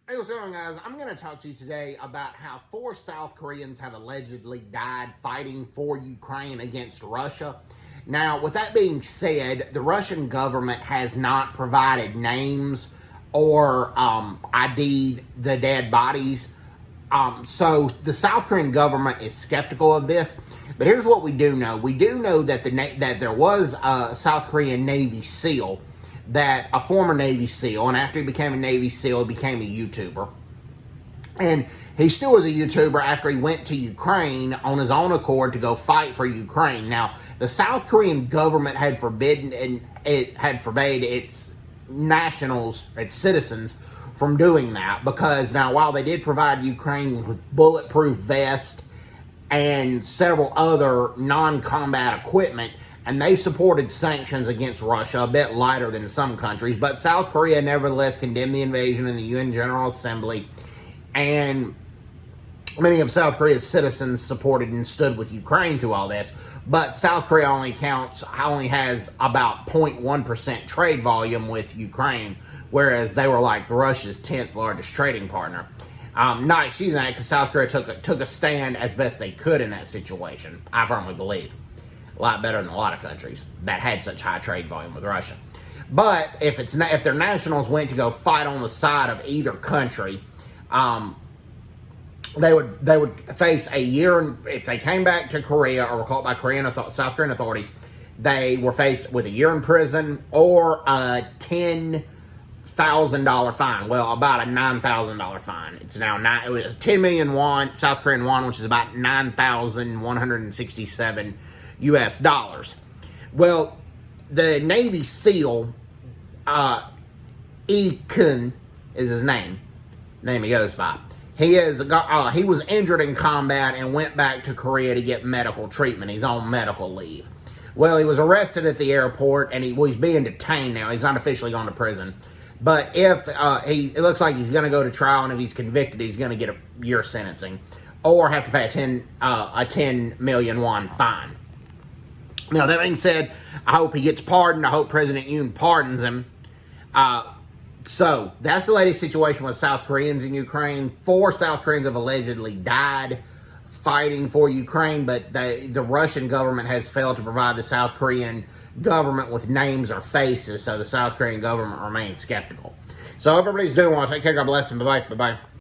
Hey, what's going on, guys? I'm going to talk to you today about how 4 South Koreans have allegedly died fighting for Ukraine against Russia. Now, with that being said, the Russian government has not provided names or ID'd the dead bodies. So the South Korean government is skeptical of this. But here's what we do know. We do know that that there was a South Korean Navy SEAL, that a former Navy SEAL, and after he became a Navy SEAL, he became a YouTuber. And he still was a YouTuber after he went to Ukraine on his own accord to go fight for Ukraine. Now, the South Korean government had forbade its nationals, its citizens, from doing that, because now, while they did provide Ukraine with bulletproof vests and several other non-combat equipment, and they supported sanctions against Russia, a bit lighter than some countries, but South Korea nevertheless condemned the invasion in the UN General Assembly, and many of South Korea's citizens supported and stood with Ukraine through all this. But South Korea only has about 0.1% trade volume with Ukraine, whereas they were like Russia's 10th largest trading partner. Not excusing that, because South Korea took a stand as best they could in that situation, I firmly believe. A lot better than a lot of countries that had such high trade volume with Russia. But if their nationals went to go fight on the side of either country, they would face a year. If they came back to Korea or were caught by South Korean authorities, they were faced with a year in prison or a $10,000 fine. Well, about a $9,000 fine. It's now it was 10 million won, South Korean won, which is about 9,167 US dollars. Well, the Navy SEAL, Kun is his name he goes by. He was injured in combat and went back to Korea to get medical treatment. He's on medical leave. Well, he was arrested at the airport, and he's being detained now. He's not officially gone to prison. But if it looks like he's going to go to trial, and if he's convicted, he's going to get a year sentencing, or have to pay a 10 million won fine. Now, that being said, I hope he gets pardoned. I hope President Yoon pardons him. So, that's the latest situation with South Koreans in Ukraine. 4 South Koreans have allegedly died fighting for Ukraine, but the Russian government has failed to provide the South Korean government with names or faces, so the South Korean government remains skeptical. So, everybody's doing well. Take care. God bless, and bye-bye. Bye-bye.